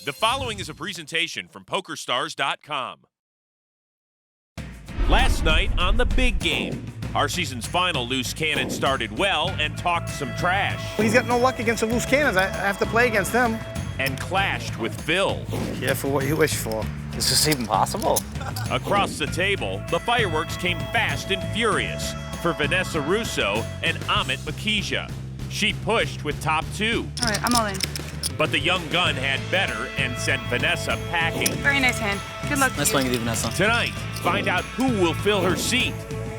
The following is a presentation from PokerStars.com. Last night on the Big Game, our season's final loose cannon started well and talked some trash. He's got no luck against the loose cannons. I have to play against them. And clashed with Phil. Careful what you wish for. Is this even possible? Across the table, the fireworks came fast and furious for Vanessa Russo and Amit Makhija. She pushed with top two. All right, I'm all in. But the young gun had better and sent Vanessa packing. Very nice hand. Good luck. Nice playing with you, Vanessa. Tonight, find out who will fill her seat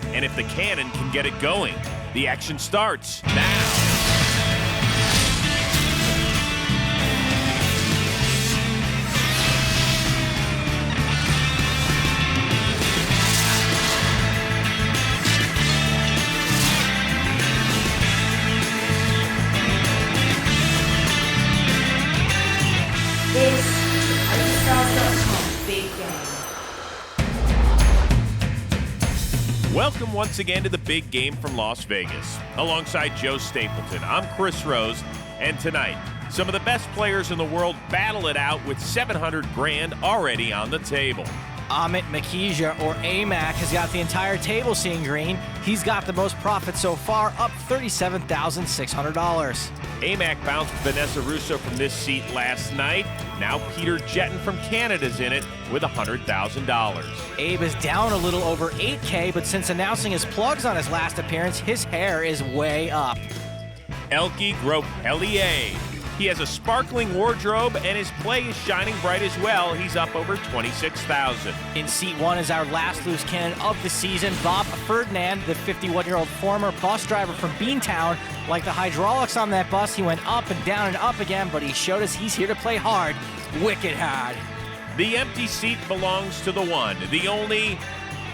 and if the cannon can get it going. The action starts now. This is the PokerStars Big Game. Welcome once again to the Big Game from Las Vegas. Alongside Joe Stapleton, I'm Chris Rose, and tonight, some of the best players in the world battle it out with 700 grand already on the table. Amit Makhija, or AMAC, has got the entire table seeing green. He's got the most profit so far, up $37,600. AMAC bounced Vanessa Russo from this seat last night. Now Peter Jetten from Canada's in it with $100,000. Abe is down a little over 8K, but since announcing his plugs on his last appearance, his hair is way up. Elky Gropelier. He has a sparkling wardrobe, and his play is shining bright as well. He's up over $26,000. In seat one is our last loose cannon of the season, Bob Ferdinand, the 51-year-old former bus driver from Beantown. Like the hydraulics on that bus, he went up and down and up again, but he showed us he's here to play hard, wicked hard. The empty seat belongs to the one, the only,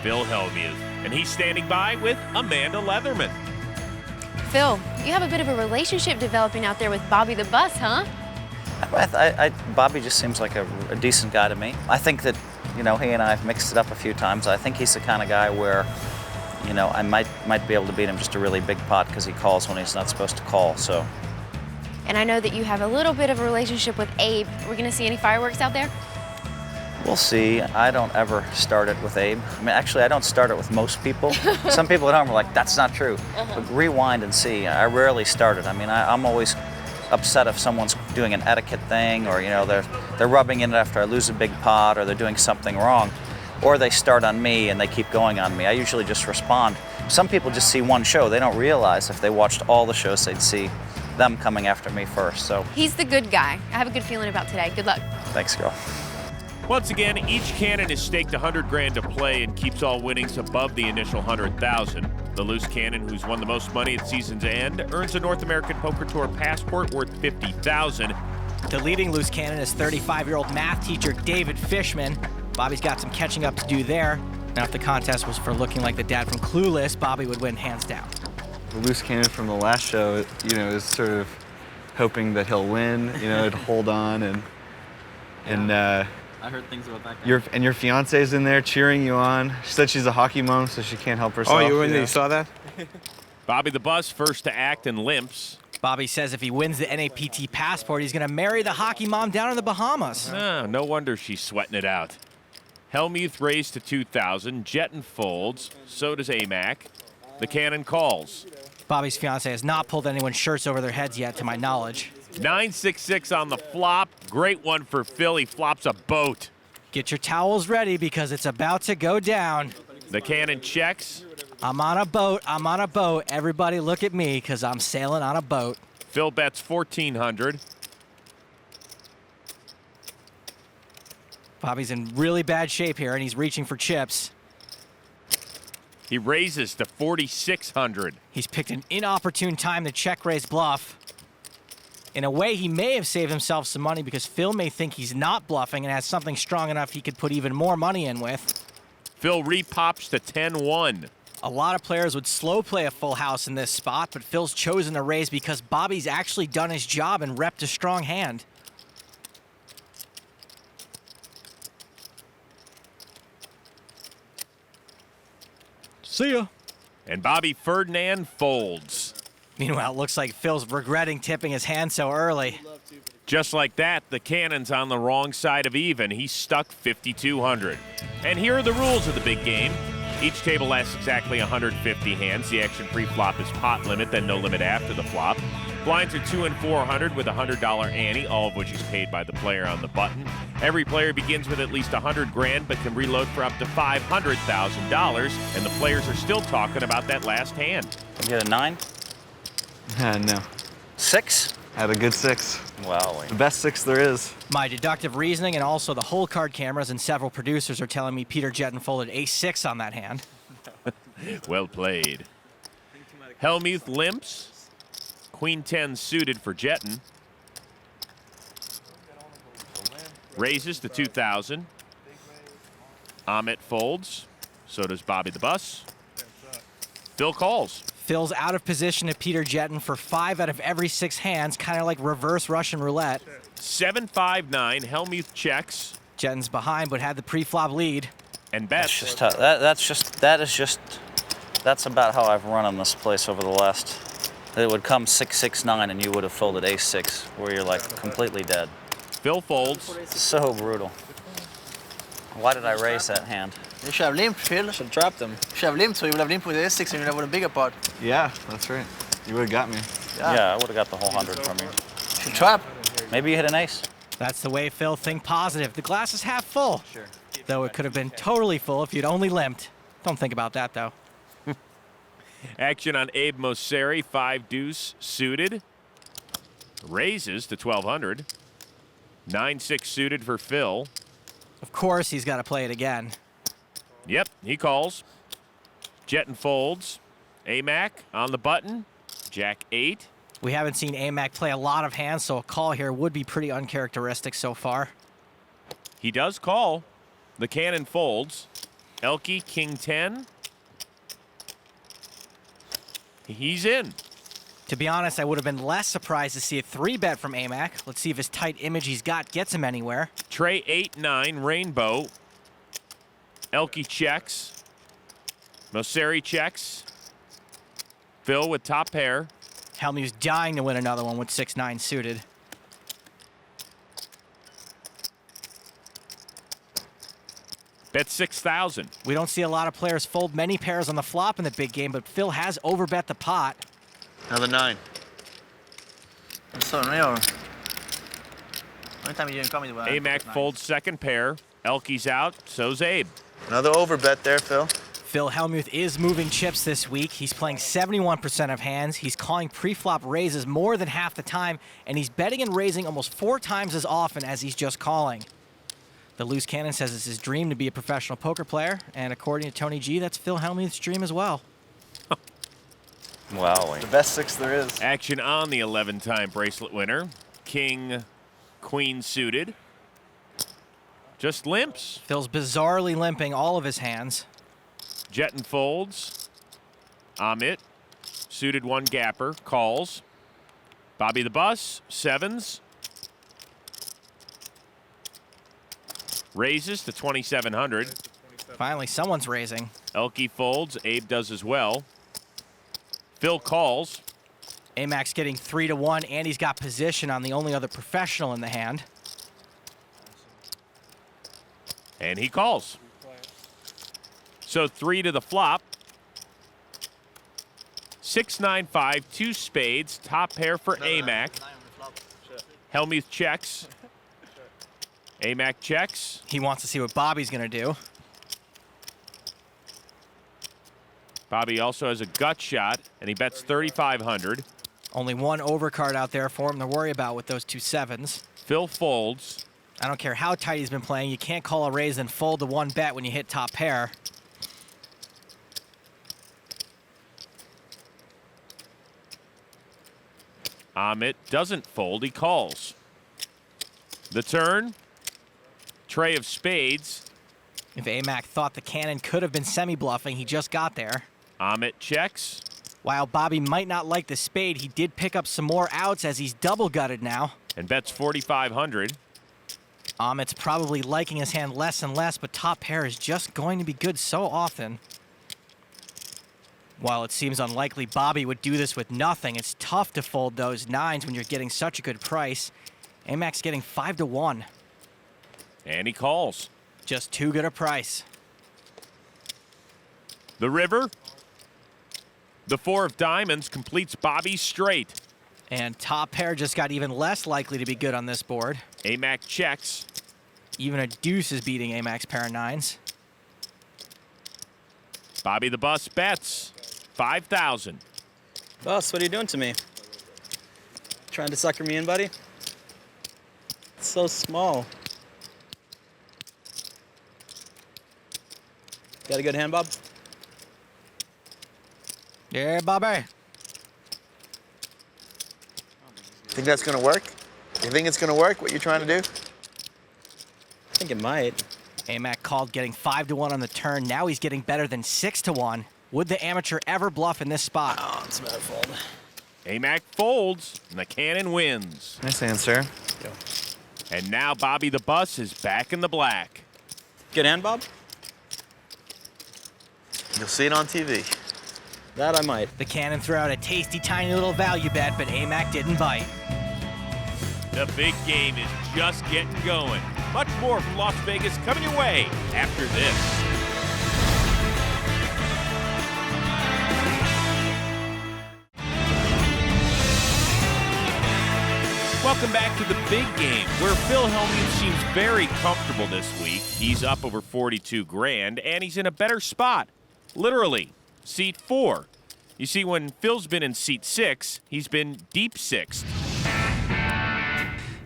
Phil Hellmuth, and he's standing by with Amanda Leatherman. Phil, you have a bit of a relationship developing out there with Bobby the Bus, huh? Bobby just seems like a decent guy to me. I think that, he and I have mixed it up a few times. I think he's the kind of guy where, I might be able to beat him just a really big pot because he calls when he's not supposed to call, so. And I know that you have a little bit of a relationship with Abe. Are we gonna see any fireworks out there? We'll see. I don't ever start it with Abe. I mean, actually, I don't start it with most people. Some people at home are like, that's not true. But rewind and see. I rarely start it. I mean, I'm always upset if someone's doing an etiquette thing or, they're rubbing in it after I lose a big pot or they're doing something wrong. Or they start on me and they keep going on me. I usually just respond. Some people just see one show. They don't realize if they watched all the shows, they'd see them coming after me first. So he's the good guy. I have a good feeling about today. Good luck. Thanks, girl. Once again, each cannon is staked 100 grand to play and keeps all winnings above the initial 100,000. The loose cannon, who's won the most money at season's end, earns a North American Poker Tour passport worth $50,000. The leading loose cannon is 35-year-old math teacher David Fishman. Bobby's got some catching up to do there. Now, if the contest was for looking like the dad from Clueless, Bobby would win hands down. The loose cannon from the last show, is sort of hoping that he'll win, to hold on and I heard things about that guy. Your fiance's in there cheering you on. She said she's a hockey mom, so she can't help herself. Oh, you saw that? Bobby the Bus first to act and limps. Bobby says if he wins the NAPT passport, he's going to marry the hockey mom down in the Bahamas. No wonder she's sweating it out. Hellmuth raised to 2,000. Jetten folds. So does AMAC. The cannon calls. Bobby's fiance has not pulled anyone's shirts over their heads yet, to my knowledge. 9-6-6 on the flop. Great one for Phil. He flops a boat. Get your towels ready because it's about to go down. The cannon checks. I'm on a boat. I'm on a boat. Everybody look at me because I'm sailing on a boat. Phil bets 1,400. Bobby's in really bad shape here, and he's reaching for chips. He raises to 4,600. He's picked an inopportune time to check raise bluff. In a way, he may have saved himself some money because Phil may think he's not bluffing and has something strong enough he could put even more money in with. Phil repops to 10-1. A lot of players would slow play a full house in this spot, but Phil's chosen to raise because Bobby's actually done his job and repped a strong hand. See ya. And Bobby Ferdinand folds. Meanwhile, it looks like Phil's regretting tipping his hand so early. Just like that, the cannon's on the wrong side of even. He's stuck 5,200. And here are the rules of the big game. Each table lasts exactly 150 hands. The action pre-flop is pot limit, then no limit after the flop. Blinds are 2 and 400 with a $100 ante, all of which is paid by the player on the button. Every player begins with at least 100 grand, but can reload for up to $500,000. And the players are still talking about that last hand. You get a 9? No. 6? Had a good 6. Wow. The best 6 there is. My deductive reasoning and also the whole card cameras and several producers are telling me Peter Jetten folded ace-6 on that hand. Well played. Hellmuth limps. Queen 10 suited for Jetten. Raises to 2,000. Amit folds. So does Bobby the Bus. Phil calls. Phil's out of position to Peter Jetten for 5 out of every 6 hands, kind of like reverse Russian roulette. 7-5-9. Hellmuth checks. Jetten's behind, but had the pre-flop lead. And bets. That's just that's about how I've run on this place over the last. It would come 6-6-9, and you would have folded ace-6, where you're like completely dead. Phil folds. So brutal. Why did I raise that hand? You should have limped, Phil. Should have dropped him. You should have limped, so you would have limped with the S6 and you would have won a bigger pot. Yeah, that's right. You would have got me. Yeah, I would have got the whole 100 from you. You should trap. Maybe you hit an ace. That's the way Phil think positive. The glass is half full. Sure. Though it could have been totally full if you'd only limped. Don't think about that, though. Action on Abe Mosseri, 5-deuce suited. Raises to 1,200. 9-6 suited for Phil. Of course, he's got to play it again. Yep, he calls. Jetten folds. Amac on the button. Jack 8. We haven't seen Amac play a lot of hands, so a call here would be pretty uncharacteristic so far. He does call. The cannon folds. Elky, King 10. He's in. To be honest, I would have been less surprised to see a 3-bet from Amac. Let's see if his tight image he's got gets him anywhere. Trey 8-9, Rainbow. Elky checks. Mosseri checks. Phil with top pair. Hellmuth's dying to win another one with 6-9 suited. Bet 6,000. We don't see a lot of players fold many pairs on the flop in the big game, but Phil has overbet the pot. Another 9. So, no. Anytime you didn't come in, Amac folds second pair. Elky's out, so's Abe. Another overbet there, Phil. Phil Hellmuth is moving chips this week. He's playing 71% of hands. He's calling pre-flop raises more than half the time, and he's betting and raising almost 4 times as often as he's just calling. The loose cannon says it's his dream to be a professional poker player, and according to Tony G, that's Phil Hellmuth's dream as well. Wow. The best 6 there is. Action on the 11-time bracelet winner. King, Queen suited. Just limps. Phil's bizarrely limping all of his hands. Jetten folds. Amit, suited 1 gapper, calls. Bobby the Bus, 7s. Raises to 2,700. Finally, someone's raising. Elky folds. Abe does as well. Phil calls. Amac's getting 3-1, and he's got position on the only other professional in the hand. And he calls. So 3 to the flop. 6-9-5, 2 spades, top pair for Amac. Hellmuth checks. Amac checks. He wants to see what Bobby's going to do. Bobby also has a gut shot, and he bets 3,500. Only 1 overcard out there for him to worry about with those 2 7s. Phil folds. I don't care how tight he's been playing. You can't call a raise and fold to 1 bet when you hit top pair. Amit doesn't fold, he calls. The turn. Tray of spades. If Amac thought the cannon could have been semi-bluffing, he just got there. Amit checks. While Bobby might not like the spade, he did pick up some more outs as he's double-gutted now. And bets 4,500. Amit's probably liking his hand less and less, but top pair is just going to be good so often. While it seems unlikely Bobby would do this with nothing, it's tough to fold those 9s when you're getting such a good price. Amac's getting 5 to 1. And he calls. Just too good a price. The river. The 4 of diamonds completes Bobby's straight. And top pair just got even less likely to be good on this board. Amac checks. Even a deuce is beating Amac's pair of 9s. Bobby the Bus bets 5,000. Boss, what are you doing to me? Trying to sucker me in, buddy? It's so small. Got a good hand, Bob? Yeah, Bobby. Think that's gonna work? You think it's gonna work, what you're trying to do? I think it might. Amac called getting 5 to 1 on the turn. Now he's getting better than 6 to 1. Would the amateur ever bluff in this spot? Oh, it's a bad fold. Amac folds, and the cannon wins. Nice answer. And now Bobby the Bus is back in the black. Good hand, Bob? You'll see it on TV. That I might. The cannon threw out a tasty, tiny little value bet, but Amac didn't bite. The big game is just getting going. Much more from Las Vegas coming your way after this. Welcome back to the big game, where Phil Hellmuth seems very comfortable this week. He's up over 42 grand, and he's in a better spot. Literally, seat 4. You see, when Phil's been in seat 6, he's been deep 6th.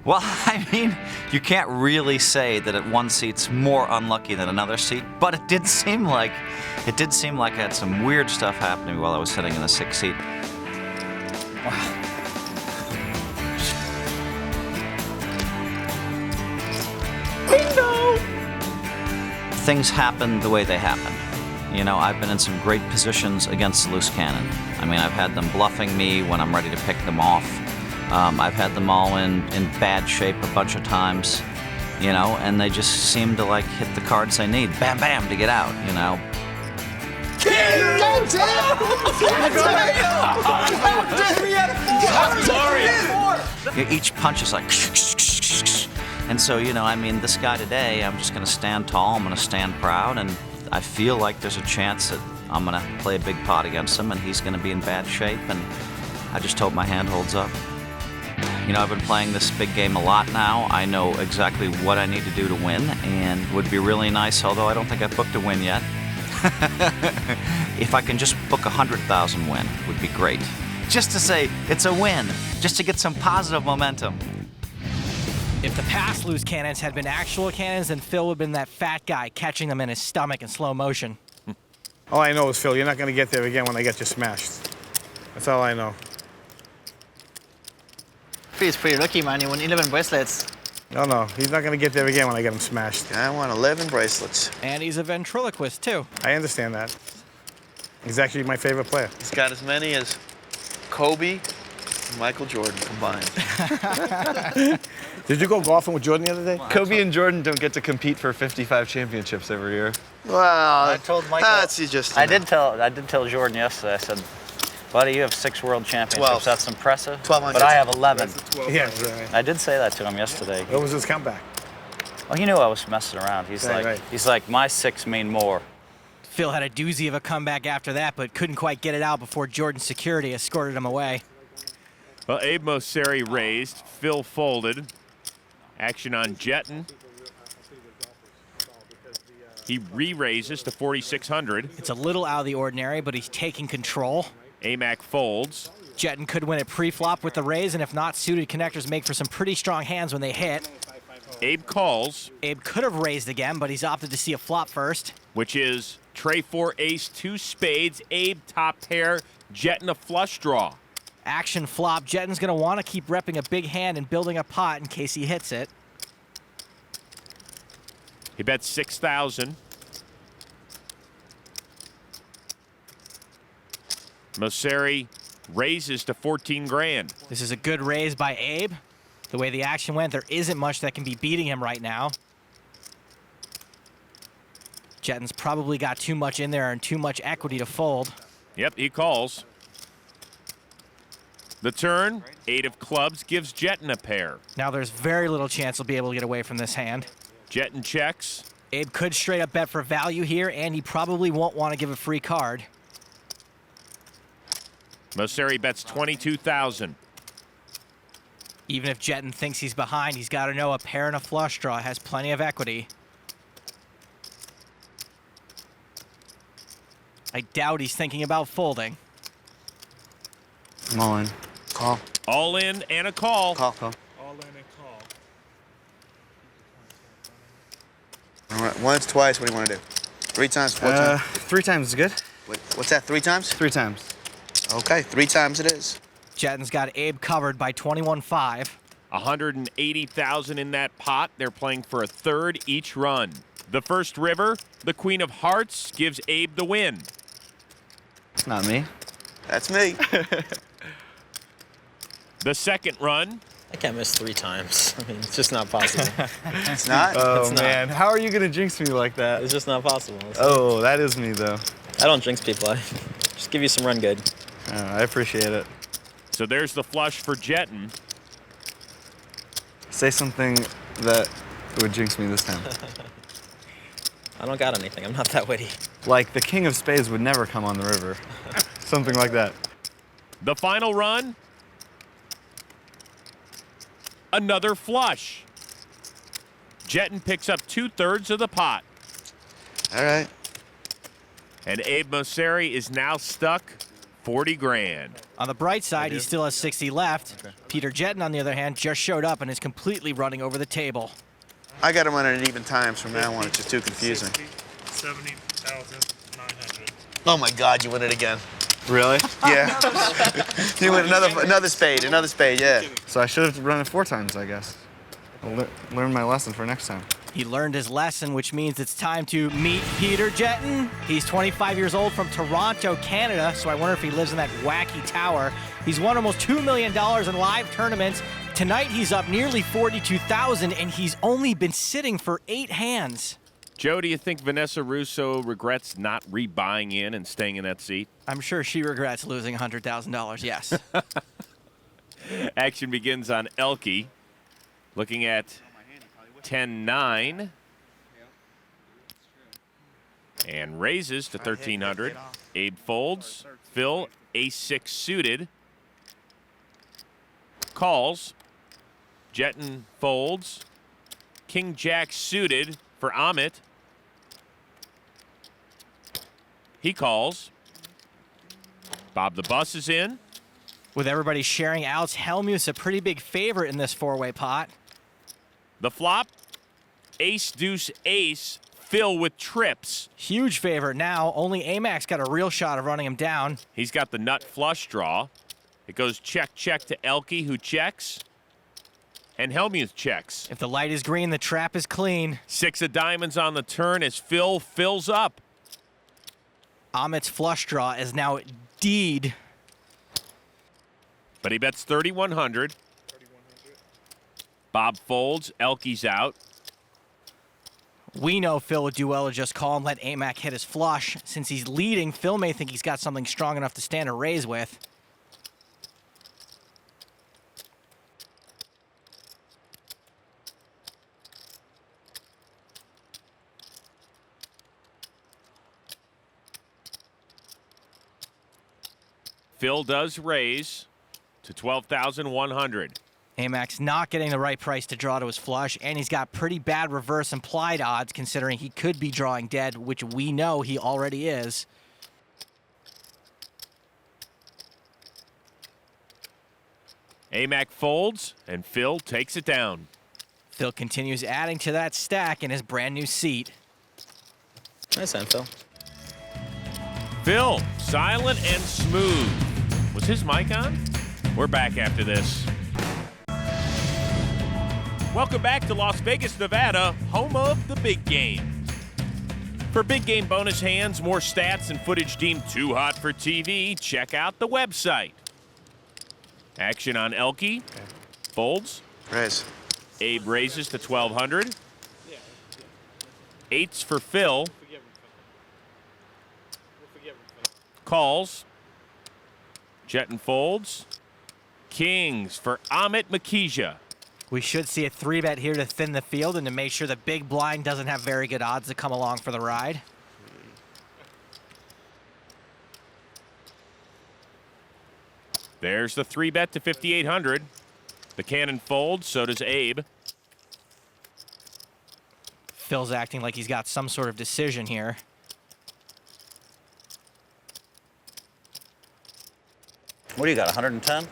Well, I mean, you can't really say that one seat's more unlucky than another seat, but it did seem like I had some weird stuff happening while I was sitting in the 6th seat. Wow. Bingo! Things happen the way they happen. You know, I've been in some great positions against the loose cannon. I mean, I've had them bluffing me when I'm ready to pick them off. I've had them all in bad shape a bunch of times, you know, and they just seem to like hit the cards they need, bam, bam, to get out, you know. Each punch is like, and so, you know, I mean, this guy today, I'm just gonna stand tall, I'm gonna stand proud, and I feel like there's a chance that I'm gonna play a big pot against him and he's gonna be in bad shape, and I just hope my hand holds up. You know, I've been playing this big game a lot now. I know exactly what I need to do to win, and it would be really nice, although I don't think I've booked a win yet. If I can just book 100,000 win, would be great. Just to say it's a win, just to get some positive momentum. If the past loose cannons had been actual cannons, then Phil would have been that fat guy catching them in his stomach in slow motion. All I know is, Phil, you're not going to get there again when I get you smashed. That's all I know. He's pretty lucky, man. He won 11 bracelets. No, he's not going to get there again when I get him smashed. I want 11 bracelets. And he's a ventriloquist, too. I understand that. He's actually my favorite player. He's got as many as Kobe and Michael Jordan combined. Did you go golfing with Jordan the other day? Kobe and Jordan don't get to compete for 55 championships every year. Well, I told Michael. Just, I did tell Jordan yesterday. I said, buddy, you have 6 world championships. 12. That's impressive. 12 but I have 11. Yeah, right. I did say that to him yesterday. What was his comeback? Well, he knew I was messing around. He's like, my 6 mean more. Phil had a doozy of a comeback after that, but couldn't quite get it out before Jordan's security escorted him away. Well, Abe Mosseri raised. Phil folded. Action on Jetten. He re-raises to 4,600. It's a little out of the ordinary, but he's taking control. Amac folds. Jetten could win it pre-flop with the raise, and if not, suited connectors make for some pretty strong hands when they hit. Abe calls. Abe could have raised again, but he's opted to see a flop first. Which is tray 4, ace, 2 spades, Abe top pair, Jetten a flush draw. Action flop. Jetten's going to want to keep repping a big hand and building a pot in case he hits it. He bets 6,000. Mosseri raises to 14 grand. This is a good raise by Abe. The way the action went, there isn't much that can be beating him right now. Jetten's probably got too much in there and too much equity to fold. Yep, he calls. The turn, 8 of clubs gives Jetten a pair. Now there's very little chance he'll be able to get away from this hand. Jetten checks. Abe could straight up bet for value here, and he probably won't want to give a free card. Mosseri bets 22,000. Even if Jetten thinks he's behind, he's got to know a pair and a flush draw has plenty of equity. I doubt he's thinking about folding. I'm all in. Call. All in and a call. Call. All in and call. All right, once, twice, what do you want to do? 3 times, 4 times? 3 times is good. Wait, what's that, 3 times? 3 times. Okay, 3 times it is. Jetten's got Abe covered by 21-5. 180,000 in that pot. They're playing for a third each run. The first river, the Queen of Hearts, gives Abe the win. It's not me. That's me. The second run. I can't miss 3 times. I mean, it's just not possible. It's not? Oh, It's not. man. How are you going to jinx me like that? It's just not possible. Oh, that is me, though. I don't jinx people. I just give you some run good. I appreciate it. So there's the flush for Jetten. Say something that would jinx me this time. I don't got anything. I'm not that witty. Like the king of spades would never come on the river. Something like that. The final run. Another flush. Jetten picks up 2/3 of the pot. All right. And Abe Mosseri is now stuck 40 grand. On the bright side, he still has 60 left. Okay. Peter Jetten, on the other hand, just showed up and is completely running over the table. I got him running at even times from now on. It's just too confusing. 70,900. Oh my God, you win it again. Really? Yeah. You win another spade, yeah. So I should have run it 4 times, I guess. I'll learn my lesson for next time. He learned his lesson, which means it's time to meet Peter Jetten. He's 25 years old from Toronto, Canada, so I wonder if he lives in that wacky tower. He's won almost $2 million in live tournaments. Tonight, he's up nearly 42,000, and he's only been sitting for 8 hands. Joe, do you think Vanessa Russo regrets not rebuying in and staying in that seat? I'm sure she regrets losing $100,000, yes. Action begins on Elky. Looking at 10-9. And raises to 1,300. Abe folds. Phil, ace-6 suited. Calls. Jetten folds. King-jack suited for Amit. He calls. Bob the Bus is in. With everybody sharing outs, Hellmuth's a pretty big favorite in this 4-way pot. The flop, ace, deuce, ace, Phil with trips. Huge favorite now. Only Amax got a real shot of running him down. He's got the nut flush draw. It goes check, check to Elky, who checks. And Hellmuth checks. If the light is green, the trap is clean. 6 of diamonds on the turn as Phil fills up. Amit's flush draw is now D'd. But he bets 3,100. Bob folds. Elky's out. We know Phil would do well to just call and let Amac hit his flush. Since he's leading, Phil may think he's got something strong enough to stand a raise with. Phil does raise to 12,100. Amax not getting the right price to draw to his flush, and he's got pretty bad reverse implied odds considering he could be drawing dead, which we know he already is. Amac folds, and Phil takes it down. Phil continues adding to that stack in his brand new seat. Nice hand, Phil. Phil, silent and smooth. Was his mic on? We're back after this. Welcome back to Las Vegas, Nevada, home of the Big Game. For Big Game bonus hands, more stats and footage deemed too hot for TV, check out the website. Action on Elky. Folds. Raise. Abe raises to 1,200. 8s for Phil. Calls. Jetten folds. Kings for Amit Makhija. We should see a 3-bet here to thin the field and to make sure the big blind doesn't have very good odds to come along for the ride. There's the 3-bet to 5,800. The cannon folds, so does Abe. Phil's acting like he's got some sort of decision here. What do you got, 110?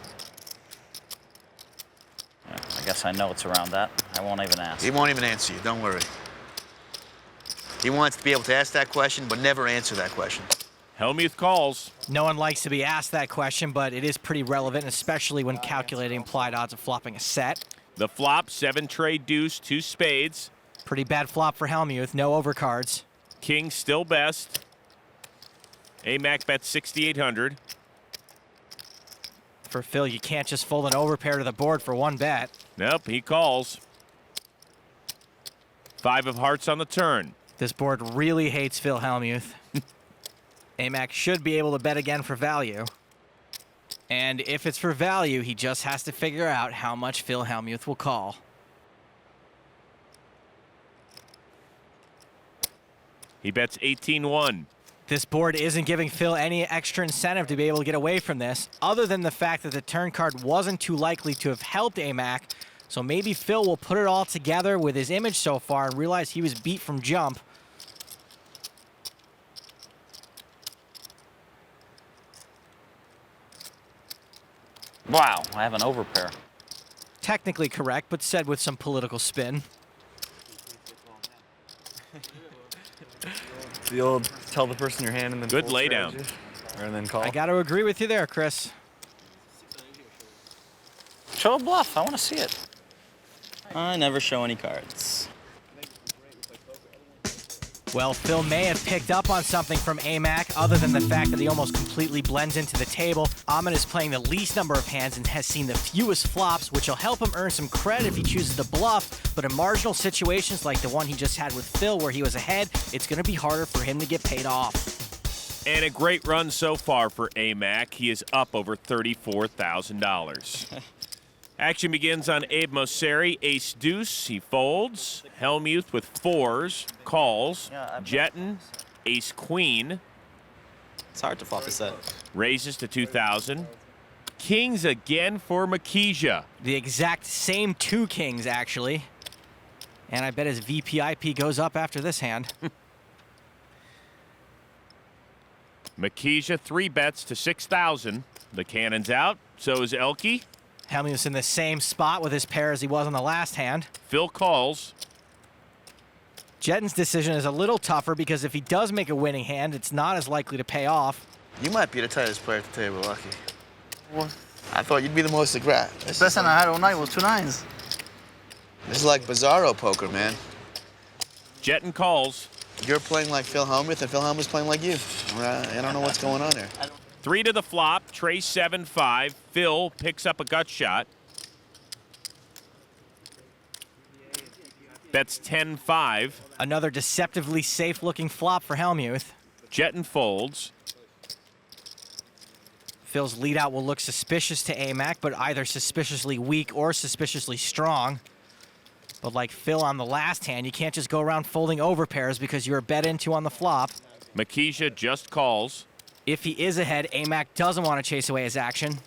Yeah, I guess I know it's around that. I won't even ask. He won't even answer you, don't worry. He wants to be able to ask that question, but never answer that question. Hellmuth calls. No one likes to be asked that question, but it is pretty relevant, especially when calculating implied odds of flopping a set. The flop, 7 trade deuce, 2 spades. Pretty bad flop for Hellmuth, no overcards. King still best. Amac bets 6,800. For Phil, you can't just fold an overpair to the board for 1 bet. Nope, he calls. 5 of hearts on the turn. This board really hates Phil Hellmuth. Amac should be able to bet again for value. And if it's for value, he just has to figure out how much Phil Hellmuth will call. He bets 18-1. This board isn't giving Phil any extra incentive to be able to get away from this, other than the fact that the turn card wasn't too likely to have helped Amac. So maybe Phil will put it all together with his image so far and realize he was beat from jump. Wow, I have an overpair. Technically correct, but said with some political spin. The old tell the person your hand and then Good fold laydown. strategy, and then call. I got to agree with you there, Chris. Show a bluff, I want to see it. I never show any cards. Well, Phil may have picked up on something from Amac other than the fact that he almost completely blends into the table. Amit is playing the least number of hands and has seen the fewest flops, which will help him earn some credit if he chooses to bluff. But in marginal situations like the one he just had with Phil where he was ahead, it's going to be harder for him to get paid off. And a great run so far for Amac. He is up over $34,000. Action begins on Abe Mosseri, ace-deuce. He folds. Hellmuth with 4s, calls. Jetten, ace-queen. It's hard to flop a set. Raises to 2,000. Kings again for Makhija. The exact same 2 kings, actually. And I bet his VPIP goes up after this hand. Makhija 3 bets to 6,000. The cannon's out. So is Elky. Hellmuth's in the same spot with his pair as he was on the last hand. Phil calls. Jetten's decision is a little tougher because if he does make a winning hand, it's not as likely to pay off. You might be the tightest player at the table, Lucky. What? I thought you'd be the most aggressive. Best hand I had all night was 2 9s. This is like bizarro poker, man. Jetten calls. You're playing like Phil Hellmuth, and Phil Hellmuth's playing like you. I don't know what's going on here. 3 to the flop, trace 7-5. Phil picks up a gut shot. Bets 10-5. Another deceptively safe-looking flop for Hellmuth. Jetten folds. Phil's lead out will look suspicious to Amac, but either suspiciously weak or suspiciously strong. But like Phil on the last hand, you can't just go around folding overpairs because you're bet into on the flop. Makhija just calls. If he is ahead, Amac doesn't want to chase away his action.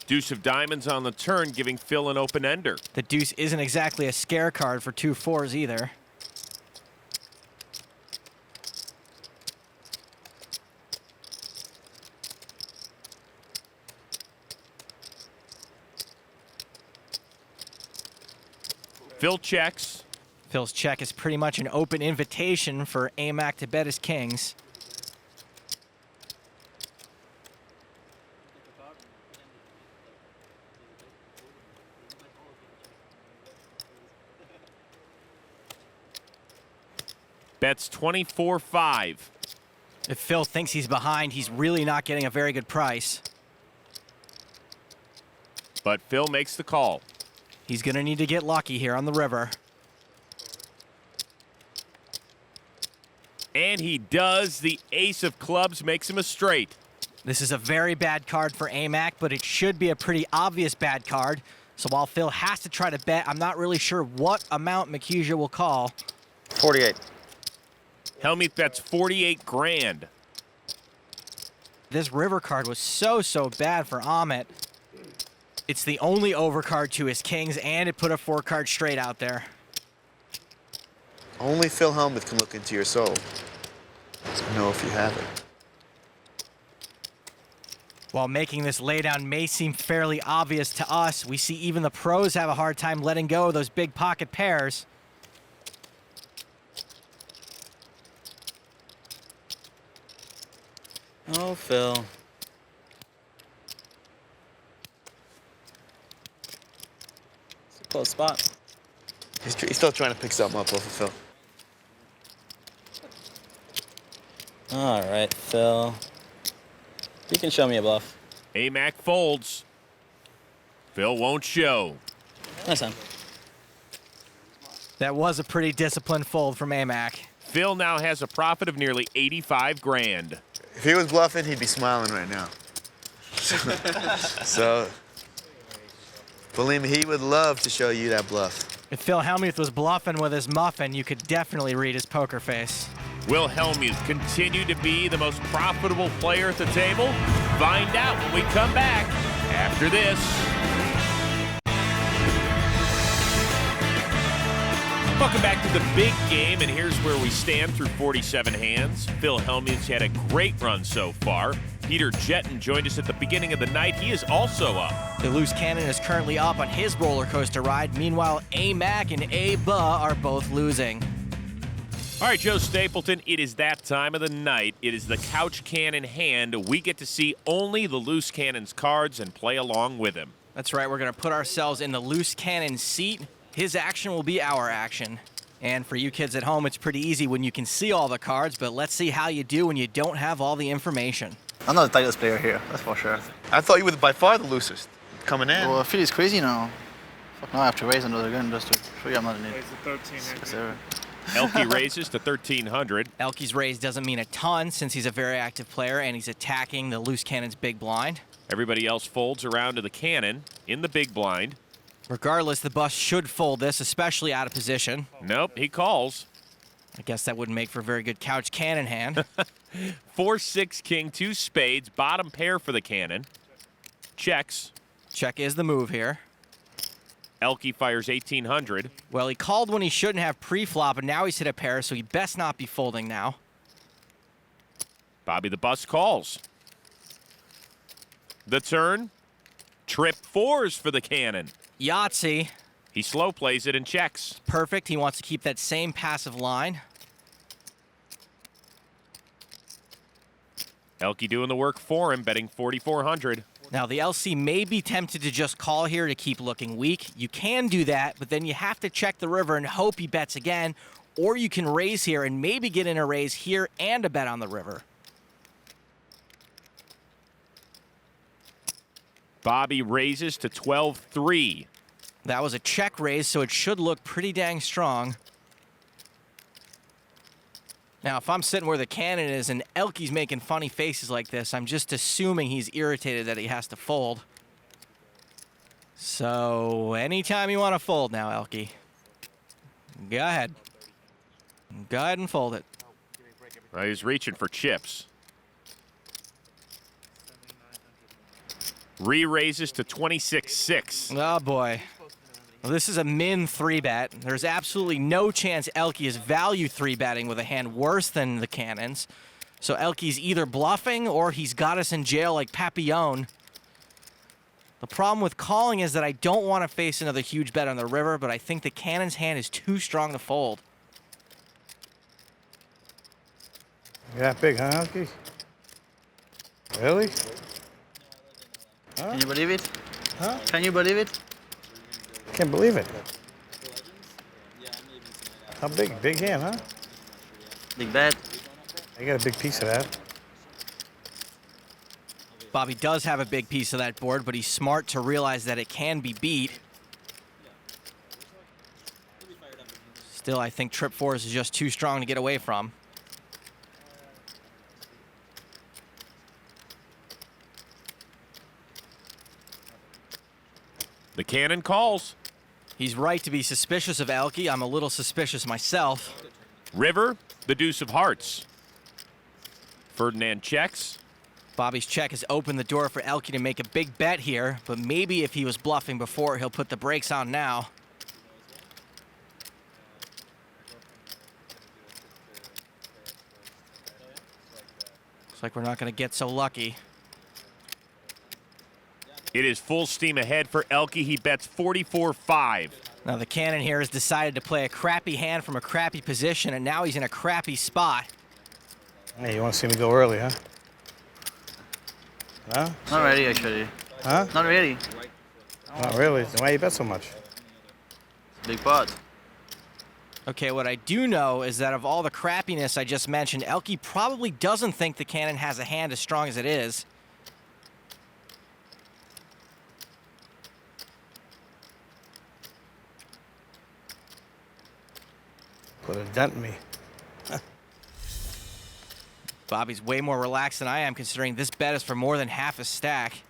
Deuce of diamonds on the turn, giving Phil an open-ender. The deuce isn't exactly a scare card for 2 4s either. Phil checks. Phil's check is pretty much an open invitation for Amac to bet his kings. Bets 24-5. If Phil thinks he's behind, he's really not getting a very good price. But Phil makes the call. He's going to need to get lucky here on the river. And he does. The ace of clubs makes him a straight. This is a very bad card for Amac, but it should be a pretty obvious bad card. So while Phil has to try to bet, I'm not really sure what amount Makhija will call. 48. Hellmuth bets 48 grand. This river card was so bad for Amit. It's the only overcard to his kings, and it put a 4-card straight out there. Only Phil Hellmuth can look into your soul. So know if you have it. While making this laydown may seem fairly obvious to us, we see even the pros have a hard time letting go of those big pocket pairs. Oh, Phil. It's a close spot. He's still trying to pick something up off of Phil. All right, Phil. You can show me a bluff. Amac folds. Phil won't show. Nice time. That was a pretty disciplined fold from Amac. Phil now has a profit of nearly 85 grand. If he was bluffing, he'd be smiling right now. So, believe me, he would love to show you that bluff. If Phil Hellmuth was bluffing with his muffin, you could definitely read his poker face. Will Hellmuth continue to be the most profitable player at the table? Find out when we come back after this. Welcome back to the big game, and here's where we stand through 47 hands. Phil Hellmuth's had a great run so far. Peter Jetten joined us at the beginning of the night. He is also up. The loose cannon is currently up on his roller coaster ride. Meanwhile, Amac and Abe are both losing. All right, Joe Stapleton, it is that time of the night. It is the couch cannon hand. We get to see only the loose cannon's cards and play along with him. That's right, we're gonna put ourselves in the loose cannon seat. His action will be our action. And for you kids at home, it's pretty easy when you can see all the cards, but let's see how you do when you don't have all the information. I'm not the tightest player here, that's for sure. I thought you were by far the loosest coming in. Well, I feel it's crazy now. Fuck, now I have to raise another gun just to show you I'm not an idiot. Elky raises to 1,300. Elky's raise doesn't mean a ton since he's a very active player and he's attacking the loose cannon's big blind. Everybody else folds around to the cannon in the big blind. Regardless, the bus should fold this, especially out of position. Nope, he calls. I guess that wouldn't make for a very good couch cannon hand. 4-6 king, 2 spades, bottom pair for the cannon. Checks. Check is the move here. Elky fires 1,800. Well, he called when he shouldn't have pre-flop, and now he's hit a pair, so he best not be folding now. Bobby the Bus calls. The turn. Trip 4s for the cannon. Yahtzee. He slow plays it and checks. Perfect. He wants to keep that same passive line. Elky doing the work for him, betting 4,400. Now, the LC may be tempted to just call here to keep looking weak. You can do that, but then you have to check the river and hope he bets again, or you can raise here and maybe get in a raise here and a bet on the river. Bobby raises to 12-3. That was a check raise, so it should look pretty dang strong. Now, if I'm sitting where the cannon is and Elky's making funny faces like this, I'm just assuming he's irritated that he has to fold. So, anytime you want to fold now, Elky, go ahead. Go ahead and fold it. Well, he's reaching for chips. Re-raises to 26-6. Oh, boy. Well, this is a min 3-bet. There's absolutely no chance Elky is value 3-betting with a hand worse than the cannons. So Elky's either bluffing or he's got us in jail like Papillon. The problem with calling is that I don't want to face another huge bet on the river, but I think the cannon's hand is too strong to fold. That big, huh, Elky? Really? Huh? Can you believe it? Huh? Can you believe it? Can't believe it. How big? Big hand, huh? Big bet. I got a big piece of that. Bobby does have a big piece of that board, but he's smart to realize that it can be beat. Still, I think trip 4s is just too strong to get away from. The cannon calls. He's right to be suspicious of Elky. I'm a little suspicious myself. River, the deuce of hearts. Ferdinand checks. Bobby's check has opened the door for Elky to make a big bet here, but maybe if he was bluffing before, he'll put the brakes on now. Looks like we're not going to get so lucky. It is full steam ahead for Elky. He bets 44-5. Now the cannon here has decided to play a crappy hand from a crappy position, and now he's in a crappy spot. Hey, you want to see me go early, huh? Huh? Not ready, actually. Huh? Not ready. Not really. Why you bet so much? Big pot. Okay, what I do know is that of all the crappiness I just mentioned, Elky probably doesn't think the cannon has a hand as strong as it is. Put a dent in me. Bobby's way more relaxed than I am, considering this bet is for more than half a stack.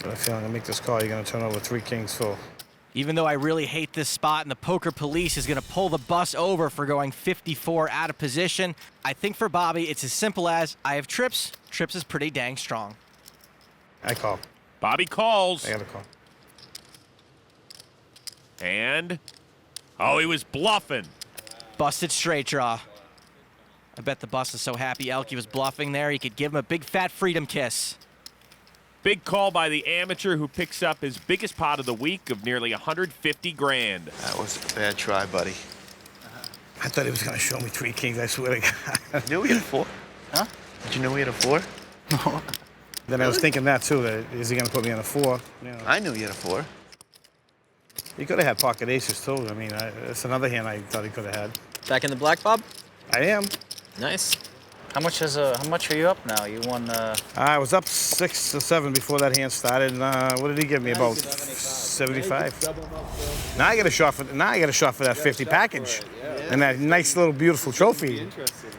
But I feel I'm gonna make this call. You're gonna turn over 3 kings full. Even though I really hate this spot and the poker police is going to pull the bus over for going 54 out of position, I think for Bobby it's as simple as I have trips. Trips is pretty dang strong. I call. Bobby calls. I gotta call. And, oh, he was bluffing. Busted straight draw. I bet the bus is so happy Elky was bluffing there, he could give him a big fat freedom kiss. Big call by the amateur who picks up his biggest pot of the week of nearly 150 grand. That was a bad try, buddy. I thought he was gonna show me 3 kings, I swear to God. You knew he had a 4? Huh? Did you know he had a 4? No. Then I was thinking that too, that is he gonna put me on a 4? You know. I knew he had a 4. He could have had pocket aces too. I mean, that's another hand I thought he could have had. Back in the black, Bob? I am. Nice. How much are you up now? You won. I was up 6 or 7 before that hand started. And, what did he give me? About 75. Now I got a shot for. Now I got a shot for that 50 package, and that nice little beautiful trophy.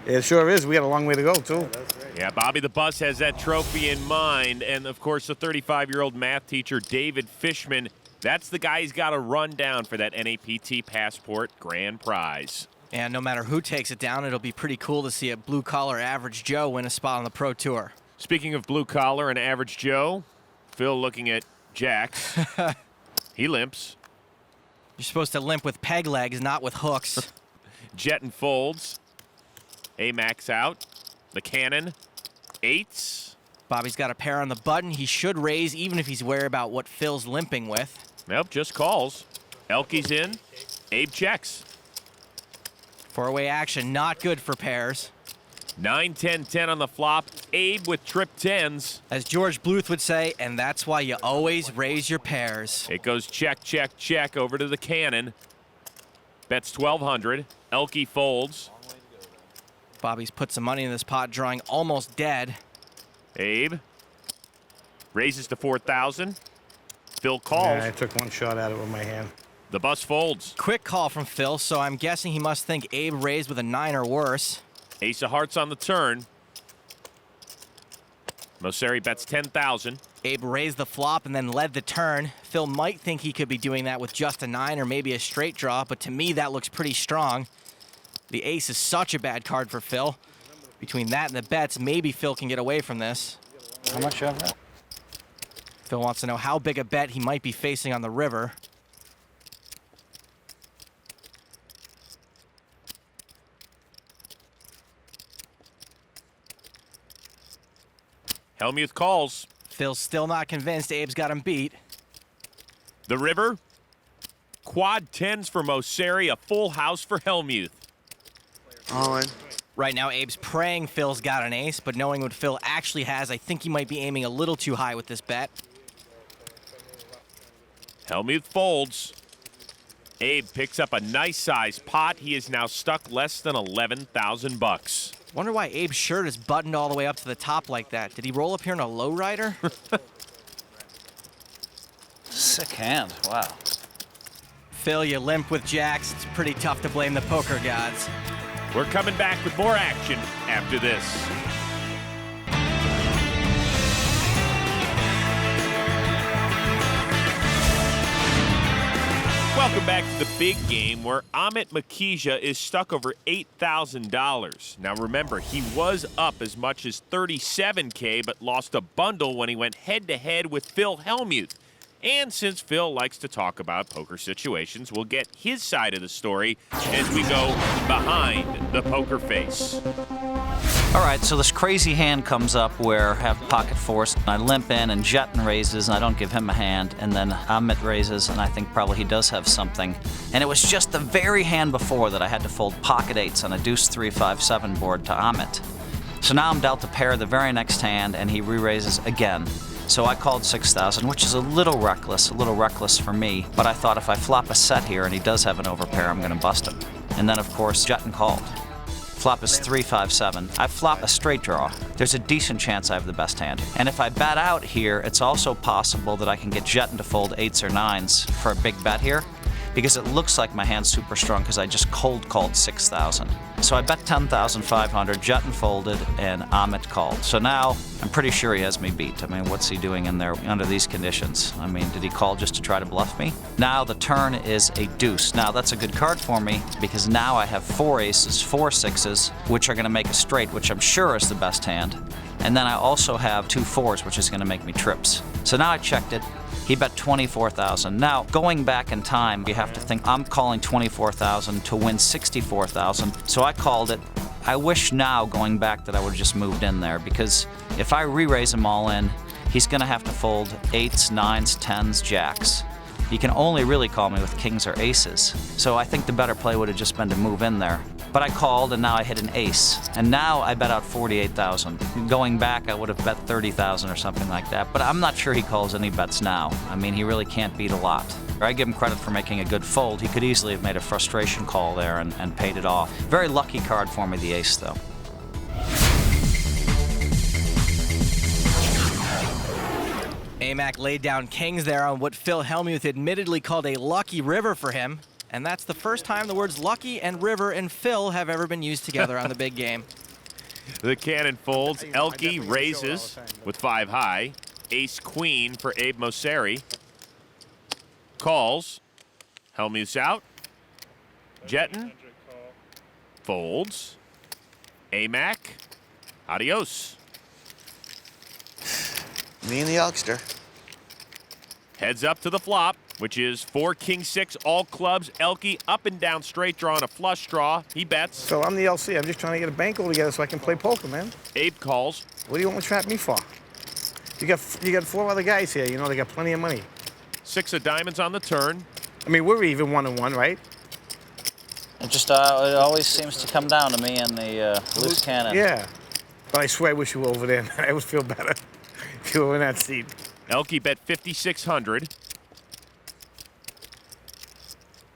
It sure is. We got a long way to go too. Yeah, Bobby the Bus has that trophy in mind, and of course the 35-year-old math teacher David Fishman. That's the guy he's got to run down for that NAPT Passport grand prize. And no matter who takes it down, it'll be pretty cool to see a blue-collar average Joe win a spot on the Pro Tour. Speaking of blue-collar and average Joe, Phil looking at jacks. He limps. You're supposed to limp with peg legs, not with hooks. Jetten folds. A-Max out. The cannon. 8s. Bobby's got a pair on the button. He should raise, even if he's wary about what Phil's limping with. Nope, just calls. Elky's in. Abe checks. Four-way action, not good for pairs. 9, 10, 10 on the flop. Abe with trip 10s. As George Bluth would say, and that's why you always raise your pairs. It goes check, check, check over to the cannon. Bets 1,200. Elky folds. Bobby's put some money in this pot, drawing almost dead. Abe raises to 4,000. Phil calls. Yeah, I took one shot at it with my hand. The bus folds. Quick call from Phil, so I'm guessing he must think Abe raised with a 9 or worse. Ace of hearts on the turn. Mosseri bets 10,000. Abe raised the flop and then led the turn. Phil might think he could be doing that with just a 9 or maybe a straight draw, but to me that looks pretty strong. The ace is such a bad card for Phil. Between that and the bets, maybe Phil can get away from this. How much you have left? Phil wants to know how big a bet he might be facing on the river. Hellmuth calls. Phil's still not convinced Abe's got him beat. The river. Quad 10s for Mosseri. A full house for Hellmuth. All in. Right now, Abe's praying Phil's got an ace, but knowing what Phil actually has, I think he might be aiming a little too high with this bet. Hellmuth folds. Abe picks up a nice size pot. He is now stuck less than 11,000 bucks. Wonder why Abe's shirt is buttoned all the way up to the top like that. Did he roll up here in a lowrider? Sick hand. Wow. Phil, you limp with jacks. It's pretty tough to blame the poker gods. We're coming back with more action after this. Welcome back to the big game where Amit Makhija is stuck over $8,000. Now remember, he was up as much as $37K, but lost a bundle when he went head-to-head with Phil Hellmuth. And since Phil likes to talk about poker situations, we'll get his side of the story as we go behind the poker face. All right, so this crazy hand comes up where I have pocket fours, and I limp in, and Jetten raises, and I don't give him a hand, and then Amit raises, and I think probably he does have something. And it was just the very hand before that I had to fold pocket eights on a deuce 3-5-7 board to Amit. So now I'm dealt a pair the very next hand, and he re-raises again. So I called 6,000, which is a little reckless for me, but I thought if I flop a set here and he does have an overpair, I'm going to bust him. And then, of course, Jetten called. Flop is 3-5-7. I flop a straight draw. There's a decent chance I have the best hand. And if I bet out here, it's also possible that I can get Jetten to fold 8s or 9s for a big bet here, because it looks like my hand's super strong because I just cold called 6,000. So I bet 10,500, Jetten folded, and Amit called. So now I'm pretty sure he has me beat. I mean, what's he doing in there under these conditions? I mean, did he call just to try to bluff me? Now the turn is a deuce. Now that's a good card for me because now I have 4 aces, 4 sixes, which are going to make a straight, which I'm sure is the best hand. And then I also have 2 4s, which is going to make me trips. So now I checked it. He bet 24,000. Now, going back in time, you have to think I'm calling 24,000 to win 64,000. So I called it. I wish now, going back, that I would have just moved in there, because if I re-raise him all in, he's going to have to fold 8s, 9s, 10s, jacks. You can only really call me with kings or aces. So I think the better play would have just been to move in there. But I called, and now I hit an ace. And now I bet out 48,000. Going back, I would have bet 30,000 or something like that. But I'm not sure he calls any bets now. I mean, he really can't beat a lot. I give him credit for making a good fold. He could easily have made a frustration call there and paid it off. Very lucky card for me, the ace, though. Amac laid down kings there on what Phil Hellmuth admittedly called a lucky river for him. And that's the first time the words lucky and river and Phil have ever been used together on the big game. The cannon folds. Elky raises with 5 high. Ace queen for Abe Mosseri. Calls. Hellmuth's out. Jetten folds. Amac. Adios. Me and the youngster. Heads up to the flop, which is 4 king 6 all clubs. Elky up and down straight draw on a flush draw. He bets. So I'm the LC. I'm just trying to get a bankroll together so I can play poker, man. Abe calls. What do you want to trap me for? You got 4 other guys here. You know, they got plenty of money. 6 of diamonds on the turn. I mean, we're even 1-1, right? It just it always seems to come down to me and the loose cannon. Yeah. But I swear I wish you were over there. I would feel better if you were in that seat. Elky bet 5,600.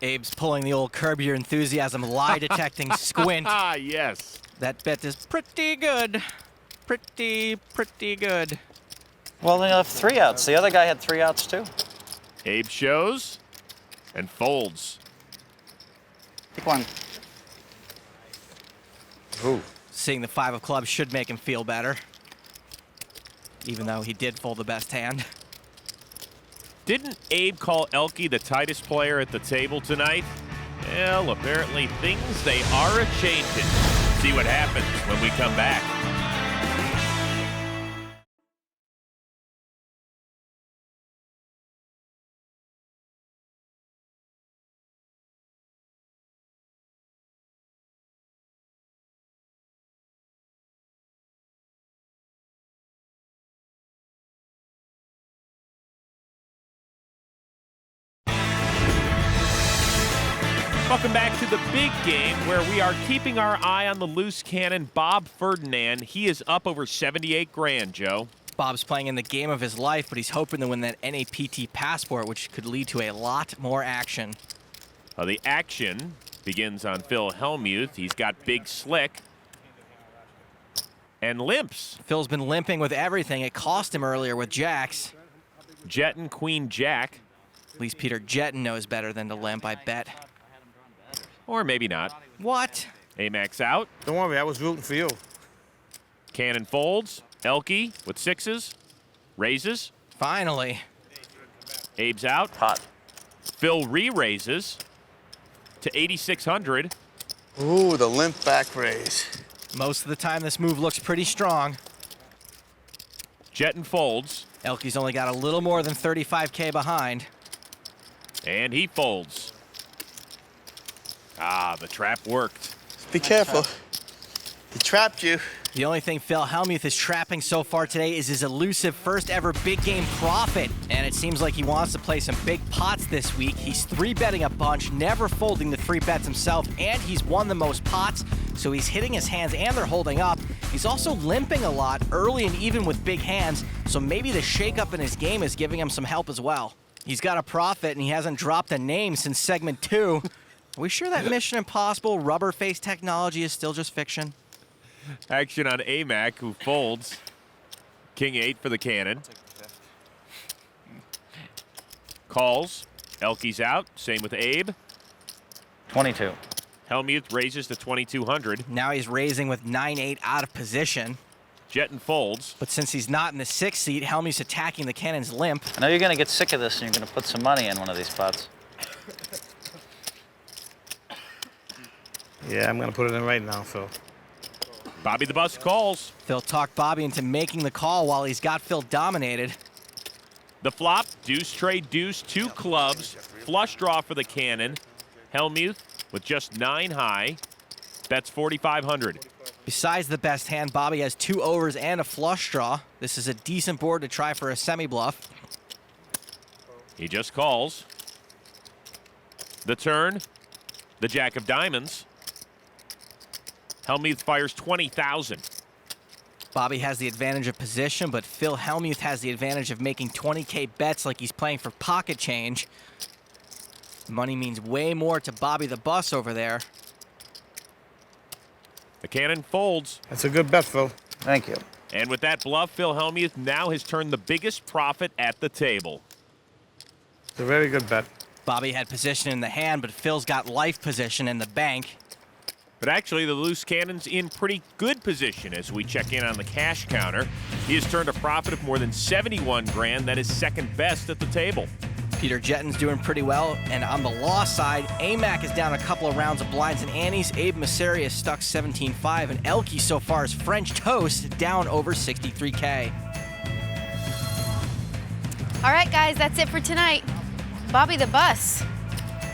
Abe's pulling the old curb your enthusiasm lie detecting squint. Ah, yes. That bet is pretty good. Pretty good. Well, they have 3 outs. The other guy had 3 outs, too. Abe shows and folds. Pick one. Ooh. Seeing the 5 of clubs should make him feel better. Even though he did fold the best hand. Didn't Abe call Elky the tightest player at the table tonight? Well, apparently things, they are a-changing. See what happens when we come back. Welcome back to the big game where we are keeping our eye on the loose cannon, Bob Ferdinand. He is up over 78 grand, Joe. Bob's playing in the game of his life, but he's hoping to win that NAPT passport, which could lead to a lot more action. The action begins on Phil Hellmuth. He's got big slick and limps. Phil's been limping with everything. It cost him earlier with jacks. Jetten, queen, jack. At least Peter Jetten knows better than to limp, I bet. Or maybe not. What? Amax out. Don't worry, I was rooting for you. Cannon folds. Elky with 6s. Raises. Finally. Abe's out. Hot. Phil re-raises to 8,600. Ooh, the limp back raise. Most of the time, this move looks pretty strong. Jetten folds. Elky's only got a little more than 35K behind. And he folds. Ah, the trap worked. Be careful. He trapped you. The only thing Phil Hellmuth is trapping so far today is his elusive first ever big game profit. And it seems like he wants to play some big pots this week. He's 3-betting a bunch, never folding the 3 bets himself, and he's won the most pots, so he's hitting his hands and they're holding up. He's also limping a lot early and even with big hands, so maybe the shakeup in his game is giving him some help as well. He's got a profit and he hasn't dropped a name since segment 2. Are we sure that Mission Impossible rubber face technology is still just fiction? Action on Amac, who folds. King 8 for the cannon. Calls. Elky's out. Same with Abe. 22. Hellmuth raises to 2,200. Now he's raising with 9-8 out of position. Jetten folds. But since he's not in the 6th seat, Hellmuth's attacking the cannon's limp. I know you're going to get sick of this and you're going to put some money in one of these pots. Yeah, I'm going to put it in right now, Phil. Bobby the Bus calls. Phil talked Bobby into making the call while he's got Phil dominated. The flop, deuce, trade, deuce, 2 clubs, flush draw for the cannon. Hellmuth with just 9 high, bets 4,500. Besides the best hand, Bobby has 2 overs and a flush draw. This is a decent board to try for a semi-bluff. He just calls. The turn, the jack of diamonds. Hellmuth fires 20,000. Bobby has the advantage of position, but Phil Hellmuth has the advantage of making 20K bets like he's playing for pocket change. Money means way more to Bobby the Bus over there. The cannon folds. That's a good bet, Phil. Thank you. And with that bluff, Phil Hellmuth now has turned the biggest profit at the table. It's a very good bet. Bobby had position in the hand, but Phil's got life position in the bank. But actually, the loose cannon's in pretty good position as we check in on the cash counter. He has turned a profit of more than 71 grand. That is second best at the table. Peter Jetten's doing pretty well, and on the loss side, Amac is down a couple of rounds of blinds and antes. Abe Mosseri is stuck 17-5, and Elky so far is French toast, down over 63K. All right, guys, that's it for tonight. Bobby the Bus,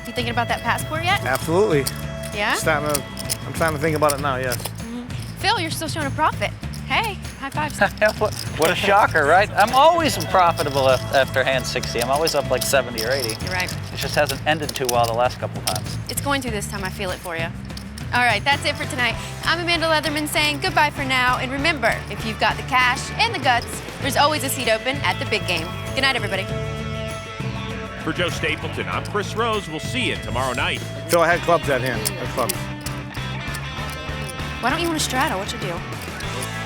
you thinking about that passport yet? Absolutely. Yeah? I'm starting to think about it now, yes. Phil, you're still showing a profit. Hey, high fives. What a shocker, right? I'm always profitable after hand 60. I'm always up like 70 or 80. You're right. It just hasn't ended too well the last couple times. It's going to this time. I feel it for you. All right, that's it for tonight. I'm Amanda Leatherman saying goodbye for now. And remember, if you've got the cash and the guts, there's always a seat open at the big game. Good night, everybody. For Joe Stapleton, I'm Chris Rose. We'll see you tomorrow night. Phil, I had clubs that hand. I had clubs. Why don't you want to straddle? What's your deal?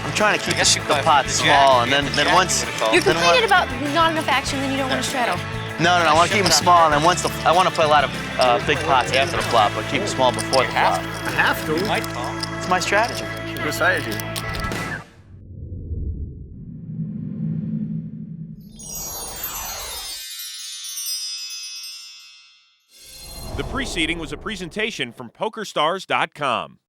I'm trying to keep the pot small, and then once... You're complaining about not enough action, then you don't want to straddle. No, I want to keep them small, and then once I want to play a lot of big pots after the flop, but keep them small before the flop. I have to. It's my strategy. Good strategy. The preceding was a presentation from PokerStars.com.